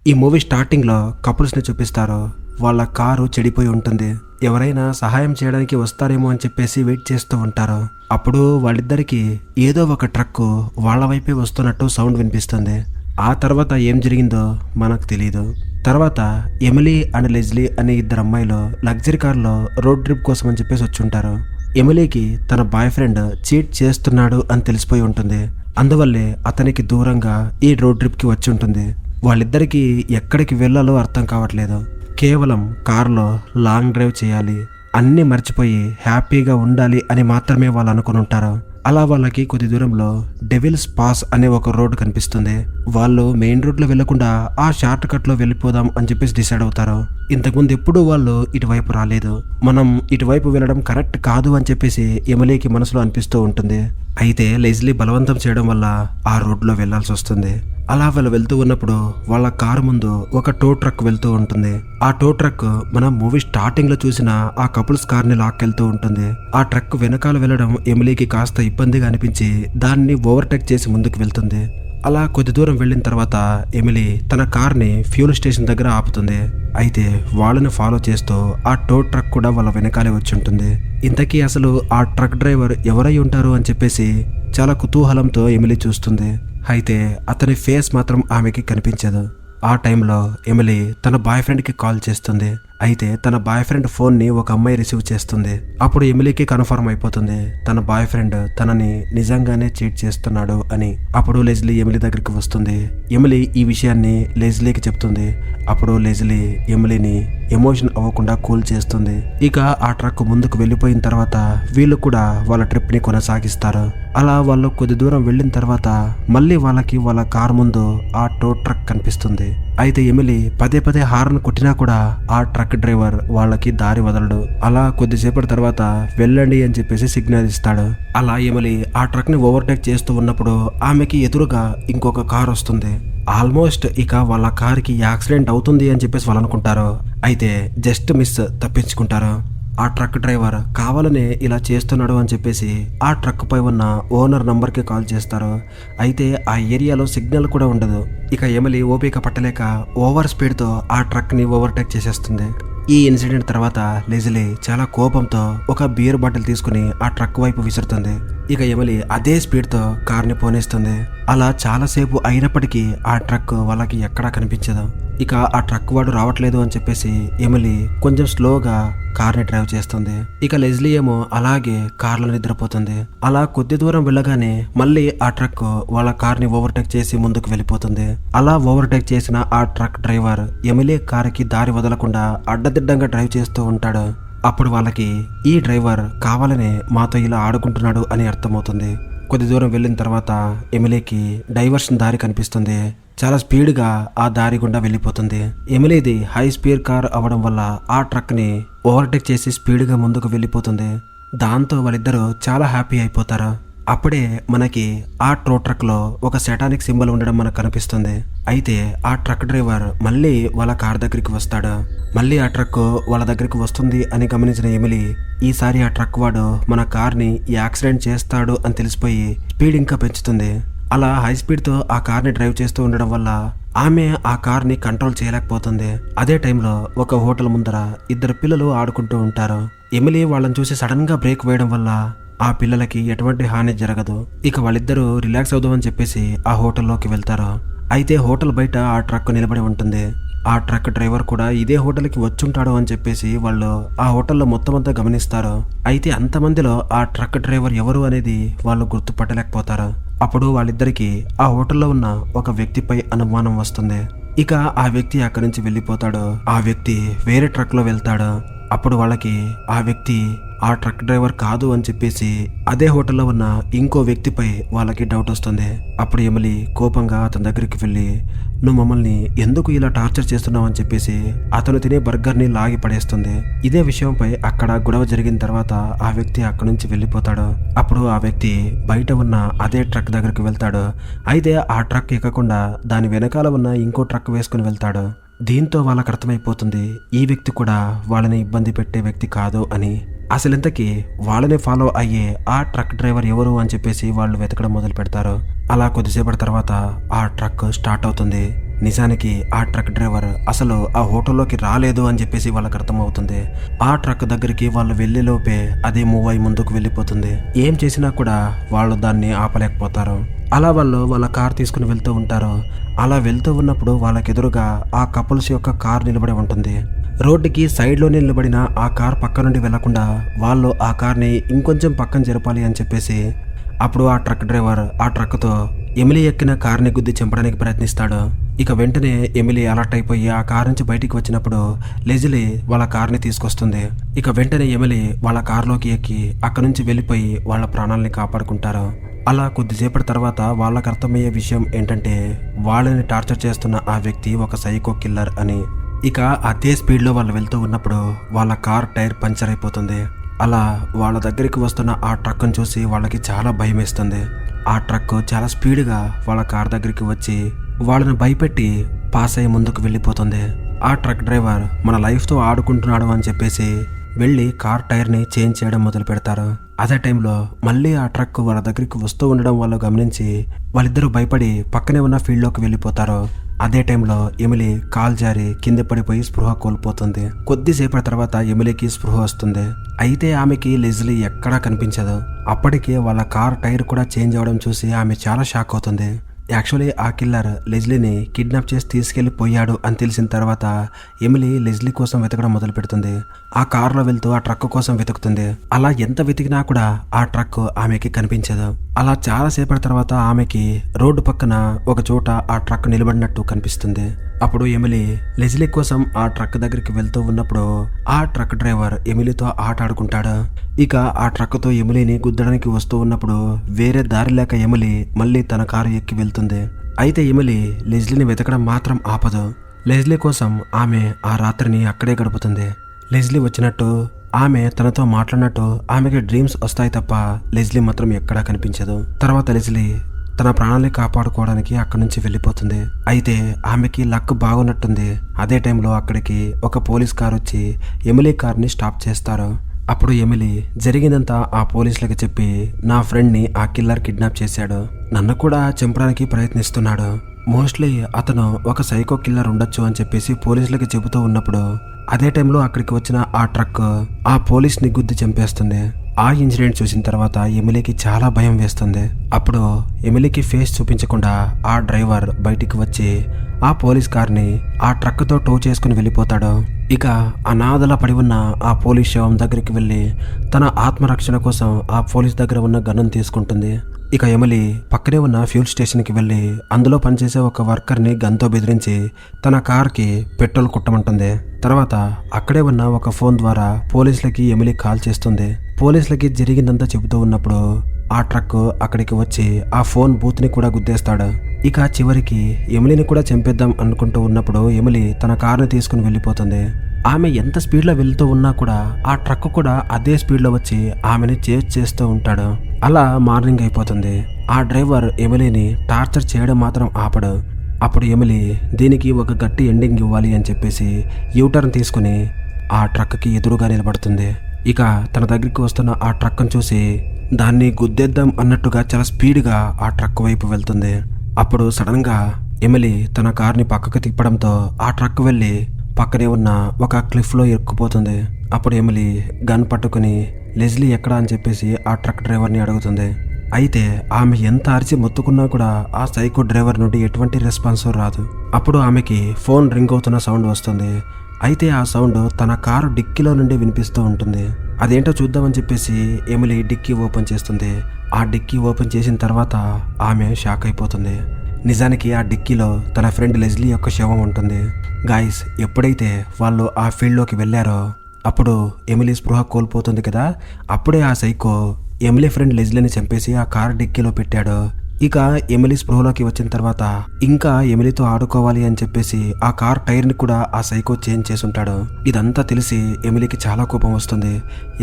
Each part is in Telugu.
ఈ మూవీ స్టార్టింగ్లో కపుల్స్ని చూపిస్తారు. వాళ్ళ కారు చెడిపోయి ఉంటుంది. ఎవరైనా సహాయం చేయడానికి వస్తారేమో అని చెప్పేసి వెయిట్ చేస్తూ ఉంటారు. అప్పుడు వాళ్ళిద్దరికి ఏదో ఒక ట్రక్ వాళ్ళ వైపే వస్తున్నట్టు సౌండ్ వినిపిస్తుంది. ఆ తర్వాత ఏం జరిగిందో మనకు తెలియదు. తర్వాత ఎమిలీ అండ్ లెజ్లీ అనే ఇద్దరు అమ్మాయిలు లగ్జరీ కార్లో రోడ్ ట్రిప్ కోసం అని చెప్పేసి వచ్చి ఉంటారు. ఎమిలీకి తన బాయ్ ఫ్రెండ్ చీట్ చేస్తున్నాడు అని తెలిసిపోయి ఉంటుంది. అందువల్లే అతనికి దూరంగా ఈ రోడ్ ట్రిప్కి వచ్చి ఉంటుంది. వాళ్ళిద్దరికీ ఎక్కడికి వెళ్ళాలో అర్థం కావట్లేదు. కేవలం కారులో లాంగ్ డ్రైవ్ చేయాలి, అన్నీ మర్చిపోయి హ్యాపీగా ఉండాలి అని మాత్రమే వాళ్ళు అనుకుని ఉంటారు. అలా వాళ్ళకి కొద్ది దూరంలో డెవిల్స్ పాస్ అనే ఒక రోడ్డు కనిపిస్తుంది. వాళ్ళు మెయిన్ రోడ్లో వెళ్లకుండా ఆ షార్ట్ కట్లో వెళ్ళిపోదాం అని చెప్పేసి డిసైడ్ అవుతారు. ఇంతకుముందు ఎప్పుడూ వాళ్ళు ఇటువైపు రాలేదు, మనం ఇటువైపు వెళ్ళడం కరెక్ట్ కాదు అని చెప్పేసి ఎమిలీకి మనసులో అనిపిస్తూ ఉంటుంది. అయితే లెజ్లీ బలవంతం చేయడం వల్ల ఆ రోడ్లో వెళ్లాల్సి వస్తుంది. అలా వాళ్ళు వెళ్తూ ఉన్నప్పుడు వాళ్ళ కారు ముందు ఒక టో ట్రక్ వెళ్తూ ఉంటుంది. ఆ టో ట్రక్ మన మూవీ స్టార్టింగ్ లో చూసిన ఆ కపుల్స్ కార్ ని లాక్కెళ్తూ ఉంటుంది. ఆ ట్రక్ వెనకాల వెళ్ళడం ఎమిలీకి కాస్త ఇబ్బందిగా అనిపించి దాన్ని ఓవర్టేక్ చేసి ముందుకు వెళ్తుంది. అలా కొద్ది దూరం వెళ్ళిన తర్వాత ఎమిలీ తన కార్ని ఫ్యూల్ స్టేషన్ దగ్గర ఆపుతుంది. అయితే వాళ్ళని ఫాలో చేస్తూ ఆ టో ట్రక్ కూడా వాళ్ళ వెనకాలే వచ్చి ఉంటుంది. ఇంతకీ అసలు ఆ ట్రక్ డ్రైవర్ ఎవరై ఉంటారు అని చెప్పేసి చాలా కుతూహలంతో ఎమిలీ చూస్తుంది. అయితే అతని ఫేస్ మాత్రం ఆమెకి కనిపించదు. ఆ టైంలో ఎమిలీ తన బాయ్ ఫ్రెండ్కి కాల్ చేస్తుంది. అయితే తన బాయ్ ఫ్రెండ్ ఫోన్ని ఒక అమ్మాయి రిసీవ్ చేస్తుంది. అప్పుడు ఎమిలీకి కన్ఫర్మ్ అయిపోతుంది తన బాయ్ ఫ్రెండ్ తనని నిజంగానే చీట్ చేస్తున్నాడు అని. అప్పుడు లెజ్లీ ఎమిలీ దగ్గరికి వస్తుంది. ఎమిలీ ఈ విషయాన్ని లెజ్లీకి చెప్తుంది. అప్పుడు లెజ్లీ ఎమిలీని ఎమోషన్ అవ్వకుండా కూల్ చేస్తుంది. ఇక ఆ ట్రక్ ముందుకు వెళ్ళిపోయిన తర్వాత వీళ్ళు కూడా వాళ్ళ ట్రిప్ ని కొనసాగిస్తారు. అలా వాళ్ళు కొద్ది దూరం వెళ్ళిన తర్వాత మళ్ళీ వాళ్ళకి వాళ్ళ కార్ ముందు ఆ టో ట్రక్ కనిపిస్తుంది. అయితే ఎమిలీ పదే పదే హార్న్ కొట్టినా కూడా ఆ ట్రక్ డ్రైవర్ వాళ్ళకి దారి వదలడు. అలా కొద్దిసేపటి తర్వాత వెళ్ళండి అని చెప్పేసి సిగ్నల్ ఇస్తాడు. అలా ఎమిలీ ఆ ట్రక్ ని ఓవర్టేక్ చేస్తూ ఉన్నప్పుడు ఆమెకి ఎదురుగా ఇంకొక కార్ వస్తుంది. ఆల్మోస్ట్ ఇక వాళ్ళ కార్కి యాక్సిడెంట్ అవుతుంది అని చెప్పేసి వాళ్ళు అనుకుంటారు. అయితే జస్ట్ మిస్ తప్పించుకుంటారు. ఆ ట్రక్ డ్రైవర్ కావాలనే ఇలా చేస్తున్నాడు అని చెప్పేసి ఆ ట్రక్ పై ఉన్న ఓనర్ నంబర్కి కాల్ చేస్తారు. అయితే ఆ ఏరియాలో సిగ్నల్ కూడా ఉండదు. ఇక ఎమిలీ ఓపిక పట్టలేక ఓవర్ స్పీడ్తో ఆ ట్రక్ని ఓవర్టేక్ చేసేస్తుంది. ఈ ఇన్సిడెంట్ తర్వాత లెజ్లీ చాలా కోపంతో ఒక బీర్ బాటిల్ తీసుకుని ఆ ట్రక్ వైపు విసురుతుంది. ఇక ఎమిలీ అదే స్పీడ్తో కార్ని పోనేస్తుంది. అలా చాలాసేపు అయినప్పటికీ ఆ ట్రక్ వాళ్ళకి ఎక్కడా కనిపించదు. ఇక ఆ ట్రక్ వాడు రావట్లేదు అని చెప్పేసి ఎమిలీ కొంచెం స్లోగా కార్ని డ్రైవ్ చేస్తుంది. ఇక లెజ్లీ ఏమో అలాగే కార్లో నిద్రపోతుంది. అలా కొద్ది దూరం వెళ్ళగానే మళ్ళీ ఆ ట్రక్ వాళ్ళ కార్ని ఓవర్టేక్ చేసి ముందుకు వెళ్ళిపోతుంది. అలా ఓవర్టేక్ చేసిన ఆ ట్రక్ డ్రైవర్ ఎమిలీ కారుకి దారి వదలకుండా అడ్డదిడ్డంగా డ్రైవ్ చేస్తూ ఉంటాడు. అప్పుడు వాళ్ళకి ఈ డ్రైవర్ కావాలనే మాతో ఇలా ఆడుకుంటున్నాడు అని అర్థమవుతుంది. కొద్ది దూరం వెళ్ళిన తర్వాత ఎమిలీకి డైవర్షన్ దారి కనిపిస్తుంది. చాలా స్పీడ్గా ఆ దారి గుండా వెళ్ళిపోతుంది. ఎమిలీది హై స్పీడ్ కార్ అవ్వడం వల్ల ఆ ట్రక్ని ఓవర్టేక్ చేసి స్పీడ్గా ముందుకు వెళ్ళిపోతుంది. దాంతో వాళ్ళిద్దరూ చాలా హ్యాపీ అయిపోతారు. అప్పుడే మనకి ఆ టో ట్రక్ లో ఒక సెటానిక్ సింబల్ ఉండడం మనకు కనిపిస్తుంది. అయితే ఆ ట్రక్ డ్రైవర్ మళ్ళీ వాళ్ళ కార్ దగ్గరికి వస్తాడు. మళ్ళీ ఆ ట్రక్ వాళ్ళ దగ్గరికి వస్తుంది అని గమనించిన ఎమిలీ ఈసారి ఆ ట్రక్ వాడు మన కార్ని యాక్సిడెంట్ చేస్తాడు అని తెలిసిపోయి స్పీడ్ ఇంకా పెంచుతుంది. అలా హై స్పీడ్తో ఆ కార్ని డ్రైవ్ చేస్తూ ఉండడం వల్ల ఆమె ఆ కార్ని కంట్రోల్ చేయలేకపోతుంది. అదే టైంలో ఒక హోటల్ ముందర ఇద్దరు పిల్లలు ఆడుకుంటూ ఉంటారు. ఎమిలీ వాళ్ళని చూసి సడన్ గా బ్రేక్ వేయడం వల్ల ఆ పిల్లలకి ఎటువంటి హాని జరగదు. ఇక వాళ్ళిద్దరూ రిలాక్స్ అవుదామని చెప్పేసి ఆ హోటల్లోకి వెళ్తారు. అయితే హోటల్ బయట ఆ ట్రక్ నిలబడి ఉంటుంది. ఆ ట్రక్ డ్రైవర్ కూడా ఇదే హోటల్కి వచ్చుంటాడు అని చెప్పేసి వాళ్ళు ఆ హోటల్లో మొత్తం అంతా గమనిస్తారు. అయితే అంతమందిలో ఆ ట్రక్ డ్రైవర్ ఎవరు అనేది వాళ్ళు గుర్తుపట్టలేకపోతారు. అప్పుడు వాళ్ళిద్దరికి ఆ హోటల్లో ఉన్న ఒక వ్యక్తిపై అనుమానం వస్తుంది. ఇక ఆ వ్యక్తి అక్కడి నుంచి వెళ్ళిపోతాడు. ఆ వ్యక్తి వేరే ట్రక్ లో వెళ్తాడు. అప్పుడు వాళ్ళకి ఆ వ్యక్తి ఆ ట్రక్ డ్రైవర్ కాదు అని చెప్పేసి అదే హోటల్లో ఉన్న ఇంకో వ్యక్తిపై వాళ్ళకి డౌట్ వస్తుంది. అప్పుడు ఎమిలీ కోపంగా అతని దగ్గరికి వెళ్ళి నువ్వు మమ్మల్ని ఎందుకు ఇలా టార్చర్ చేస్తున్నావు అని చెప్పేసి అతను తినే బర్గర్ని లాగి పడేస్తుంది. ఇదే విషయంపై అక్కడ గొడవ జరిగిన తర్వాత ఆ వ్యక్తి అక్కడి నుంచి వెళ్ళిపోతాడు. అప్పుడు ఆ వ్యక్తి బయట ఉన్న అదే ట్రక్ దగ్గరికి వెళ్తాడు. అయితే ఆ ట్రక్ ఎక్కకుండా దాని వెనకాల ఉన్న ఇంకో ట్రక్ వేసుకుని వెళ్తాడు. దీంతో వాళ్ళకి అర్థమైపోతుంది ఈ వ్యక్తి కూడా వాళ్ళని ఇబ్బంది పెట్టే వ్యక్తి కాదు అని. అసలింతకీ వాళ్ళని ఫాలో అయ్యే ఆ ట్రక్ డ్రైవర్ ఎవరు అని చెప్పేసి వాళ్ళు వెతకడం మొదలు పెడతారు. అలా కొద్దిసేపటి తర్వాత ఆ ట్రక్ స్టార్ట్ అవుతుంది. నిజానికి ఆ ట్రక్ డ్రైవర్ అసలు ఆ హోటల్లోకి రాలేదు అని చెప్పేసి వాళ్ళకి అర్థమవుతుంది. ఆ ట్రక్ దగ్గరికి వాళ్ళు వెళ్లే లోపే అది మూవ్ అయి ముందుకు వెళ్ళిపోతుంది. ఏం చేసినా కూడా వాళ్ళు దాన్ని ఆపలేకపోతారు. అలా వాళ్ళు వాళ్ళ కార్ తీసుకుని వెళ్తూ ఉంటారు. అలా వెళ్తూ ఉన్నప్పుడు వాళ్ళకి ఎదురుగా ఆ కపుల్స్ యొక్క కార్ నిలబడి ఉంటుంది. రోడ్డుకి సైడ్లో నిలబడిన ఆ కార్ పక్క నుండి వెళ్లకుండా వాళ్ళు ఆ కార్ని ఇంకొంచెం పక్కన జరపాలి అని చెప్పేసి అప్పుడు ఆ ట్రక్ డ్రైవర్ ఆ ట్రక్తో ఎమిలీ ఎక్కిన కార్ని గుద్ది చంపడానికి ప్రయత్నిస్తాడు. ఇక వెంటనే ఎమిలీ అలర్ట్ అయిపోయి ఆ కార్ నుంచి బయటికి వచ్చినప్పుడు లెజ్లీ వాళ్ళ కార్ని తీసుకొస్తుంది. ఇక వెంటనే ఎమిలీ వాళ్ళ కార్లోకి ఎక్కి అక్కడి నుంచి వెళ్ళిపోయి వాళ్ళ ప్రాణాలని కాపాడుకుంటారు. అలా కొద్దిసేపటి తర్వాత వాళ్ళకి అర్థమయ్యే విషయం ఏంటంటే వాళ్ళని టార్చర్ చేస్తున్న ఆ వ్యక్తి ఒక సైకో కిల్లర్ అని. ఇక అదే స్పీడ్లో వాళ్ళు వెళ్తూ ఉన్నప్పుడు వాళ్ళ కార్ టైర్ పంచర్ అయిపోతుంది. అలా వాళ్ళ దగ్గరికి వస్తున్న ఆ ట్రక్ను చూసి వాళ్ళకి చాలా భయం వేస్తుంది. ఆ ట్రక్ చాలా స్పీడ్గా వాళ్ళ కార్ దగ్గరికి వచ్చి వాళ్ళని భయపెట్టి పాస్ అయ్యి ముందుకు వెళ్ళిపోతుంది. ఆ ట్రక్ డ్రైవర్ మన లైఫ్తో ఆడుకుంటున్నాడు అని చెప్పేసి వెళ్ళి కార్ టైర్ని చేంజ్ చేయడం మొదలు పెడతారు. అదే టైంలో మళ్ళీ ఆ ట్రక్ వాళ్ళ దగ్గరికి వస్తూ ఉండడం వల్ల గమనించి వాళ్ళిద్దరూ భయపడి పక్కనే ఉన్న ఫీల్డ్లోకి వెళ్ళిపోతారు. అదే టైంలో ఎమిలీ కాల్ జారి కింద పడిపోయి స్పృహ కోల్పోతుంది. కొద్దిసేపటి తర్వాత ఎమిలీకి స్పృహ వస్తుంది. అయితే ఆమెకి లెజ్లీ ఎక్కడా కనిపించదు. అప్పటికే వాళ్ళ కార్ టైర్ కూడా చేంజ్ అవ్వడం చూసి ఆమె చాలా షాక్ అవుతుంది. యాక్చువల్లీ ఆ కిల్లర్ లెజ్లీని కిడ్నాప్ చేసి తీసుకెళ్లిపోయాడు అని తెలిసిన తర్వాత ఎమిలీ లెజ్లీ కోసం వెతకడం మొదలు పెడుతుంది. ఆ కారులో వెళ్తూ ఆ ట్రక్ కోసం వెతుకుతుంది. అలా ఎంత వెతికినా కూడా ఆ ట్రక్ ఆమెకి కనిపించదు. అలా చాలాసేపటి తర్వాత ఆమెకి రోడ్డు పక్కన ఒక చోట ఆ ట్రక్ నిలబడినట్టు కనిపిస్తుంది. అప్పుడు ఎమిలీ లెజ్లీ కోసం ఆ ట్రక్ దగ్గరికి వెళ్తూ ఉన్నప్పుడు ఆ ట్రక్ డ్రైవర్ ఎమిలీతో ఆట ఆడుకుంటాడు. ఇక ఆ ట్రక్తో ఎమిలీని గుద్దడానికి వస్తూ ఉన్నప్పుడు వేరే దారి లేక ఎమిలీ మళ్ళీ తన కారు ఎక్కి వెళ్తుంది. అయితే ఎమిలీ లెజ్లీని వెతకడం మాత్రం ఆపదు. లెజ్లీ కోసం ఆమె ఆ రాత్రిని అక్కడే గడుపుతుంది. లెజ్లీ వచ్చినట్టు ఆమె తనతో మాట్లాడినట్టు ఆమెకి డ్రీమ్స్ వస్తాయి తప్ప లెజ్లీ మాత్రం ఎక్కడా కనిపించదు. తర్వాత లెజ్లీ తన ప్రాణాన్ని కాపాడుకోవడానికి అక్కడి నుంచి వెళ్ళిపోతుంది. అయితే ఆమెకి లక్ బాగున్నట్టుంది. అదే టైంలో అక్కడికి ఒక పోలీస్ కార్ వచ్చి ఎమిలీ కార్ని స్టాప్ చేస్తారు. అప్పుడు ఎమిలీ జరిగిందంతా ఆ పోలీసులకి చెప్పి నా ఫ్రెండ్ని ఆ కిల్లర్ కిడ్నాప్ చేశాడు, నన్ను కూడా చంపడానికి ప్రయత్నిస్తున్నాడు, మోస్ట్లీ అతను ఒక సైకో కిల్లర్ ఉండొచ్చు అని చెప్పేసి పోలీసులకి చెబుతూ ఉన్నప్పుడు అదే టైంలో అక్కడికి వచ్చిన ఆ ట్రక్ ఆ పోలీస్ని గుద్ది చంపేస్తుంది. ఆ ఇన్సిడెంట్ చూసిన తర్వాత ఎమిలీకి చాలా భయం వేస్తుంది. అప్పుడు ఎమిలీకి ఫేస్ చూపించకుండా ఆ డ్రైవర్ బయటికి వచ్చి ఆ పోలీస్ కార్ని ఆ ట్రక్తో టో చేసుకుని వెళ్ళిపోతాడు. ఇక అనాథలా పడి ఉన్న ఆ పోలీస్ శవం దగ్గరికి వెళ్ళి తన ఆత్మరక్షణ కోసం ఆ పోలీస్ దగ్గర ఉన్న గన్నును తీసుకుంటుంది. ఇక ఎమిలీ పక్కనే ఉన్న ఫ్యూల్ స్టేషన్కి వెళ్ళి అందులో పనిచేసే ఒక వర్కర్ని గన్తో బెదిరించి తన కార్కి పెట్రోల్ కుట్టమంటుంది. తర్వాత అక్కడే ఉన్న ఒక ఫోన్ ద్వారా పోలీసులకి ఎమిలీ కాల్ చేస్తుంది. పోలీసులకి జరిగిందంతా చెబుతూ ఉన్నప్పుడు ఆ ట్రక్ అక్కడికి వచ్చి ఆ ఫోన్ బూత్ని కూడా గుద్దేస్తాడు. ఇక చివరికి ఎమిలీని కూడా చంపేద్దాం అనుకుంటూ ఉన్నప్పుడు ఎమిలీ తన కార్ని తీసుకుని వెళ్ళిపోతుంది. ఆమె ఎంత స్పీడ్లో వెళ్తూ ఉన్నా కూడా ఆ ట్రక్ కూడా అదే స్పీడ్లో వచ్చి ఆమెని చేజ్ చేస్తూ ఉంటాడు. అలా మార్నింగ్ అయిపోతుంది. ఆ డ్రైవర్ ఎమిలీని టార్చర్ చేయడం మాత్రం ఆపడు. అప్పుడు ఎమిలీ దీనికి ఒక గట్టి ఎండింగ్ ఇవ్వాలి అని చెప్పేసి యూటర్న్ తీసుకుని ఆ ట్రక్కి ఎదురుగా నిలబడుతుంది. ఇక తన దగ్గరికి వస్తున్న ఆ ట్రక్ను చూసి దాన్ని గుద్దేద్దాం అన్నట్టుగా చాలా స్పీడ్గా ఆ ట్రక్ వైపు వెళ్తుంది. అప్పుడు సడన్గా ఎమిలీ తన కార్ని పక్కకు తిప్పడంతో ఆ ట్రక్ వెళ్ళి పక్కనే ఉన్న ఒక క్లిఫ్లో ఇరుక్కుపోతుంది. అప్పుడు ఎమిలీ గన్ పట్టుకుని లెజ్లీ ఎక్కడా అని చెప్పేసి ఆ ట్రక్ డ్రైవర్ని అడుగుతుంది. అయితే ఆమె ఎంత అరిచి మొత్తుకున్నా కూడా ఆ సైకో డ్రైవర్ నుండి ఎటువంటి రెస్పాన్స్ రాదు. అప్పుడు ఆమెకి ఫోన్ రింగ్ అవుతున్న సౌండ్ వస్తుంది. అయితే ఆ సౌండ్ తన కారు డిక్కీలో నుండి వినిపిస్తూ ఉంటుంది. అదేంటో చూద్దామని చెప్పేసి ఎమిలీ డిక్కీ ఓపెన్ చేస్తుంది. ఆ డిక్కీ ఓపెన్ చేసిన తర్వాత ఆమె షాక్ అయిపోతుంది. నిజానికి ఆ డిక్కీలో తన ఫ్రెండ్ లెజ్లీ యొక్క శవం ఉంటుంది. గాయస్, ఎప్పుడైతే వాళ్ళు ఆ ఫీల్డ్లోకి వెళ్ళారో అప్పుడు ఎమిలీ స్పృహ కోల్పోతుంది కదా, అప్పుడే ఆ సైకో ఎమిలీ ఫ్రెండ్ లెజ్లీని చంపేసి ఆ కార్ డిక్కీలో పెట్టాడు. ఇక ఎమిలీ స్పృహలోకి వచ్చిన తర్వాత ఇంకా ఎమిలీతో ఆడుకోవాలి అని చెప్పేసి ఆ కార్ టైర్ని కూడా ఆ సైకో చేంజ్ చేసుంటాడు. ఇదంతా తెలిసి ఎమిలీకి చాలా కోపం వస్తుంది.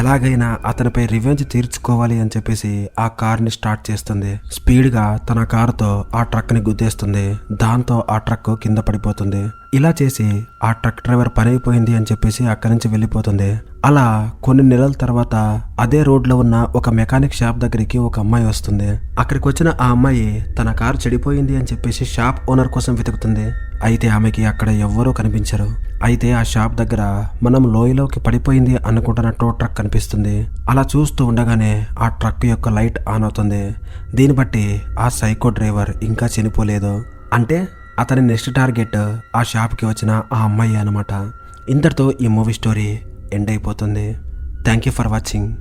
ఎలాగైనా అతనిపై రివెంజ్ తీర్చుకోవాలి అని చెప్పేసి ఆ కార్ని స్టార్ట్ చేస్తుంది. స్పీడ్గా తన కారుతో ఆ ట్రక్ని గుద్దేస్తుంది. దాంతో ఆ ట్రక్ కింద పడిపోతుంది. ఇలా చేసి ఆ ట్రక్ డ్రైవర్ పని అయిపోయింది అని చెప్పేసి అక్కడి నుంచి వెళ్ళిపోతుంది. అలా కొన్ని నెలల తర్వాత అదే రోడ్లో ఉన్న ఒక మెకానిక్ షాప్ దగ్గరికి ఒక అమ్మాయి వస్తుంది. అక్కడికి వచ్చిన ఆ అమ్మాయి తన కారు చెడిపోయింది అని చెప్పేసి షాప్ ఓనర్ కోసం వెతుకుతుంది. అయితే ఆమెకి అక్కడ ఎవ్వరూ కనిపించరు. అయితే ఆ షాప్ దగ్గర మనం లోయలోకి పడిపోయింది అనుకుంటున్న టో ట్రక్ కనిపిస్తుంది. అలా చూస్తూ ఉండగానే ఆ ట్రక్ యొక్క లైట్ ఆన్ అవుతుంది. దీన్ని బట్టి ఆ సైకో డ్రైవర్ ఇంకా చనిపోలేదు. అంటే అతని నెక్స్ట్ టార్గెట్ ఆ షాప్కి వచ్చిన ఆ అమ్మాయి అన్నమాట. ఇంతటితో ఈ మూవీ స్టోరీ ఎండ్ అయిపోతుంది. Thank you for watching.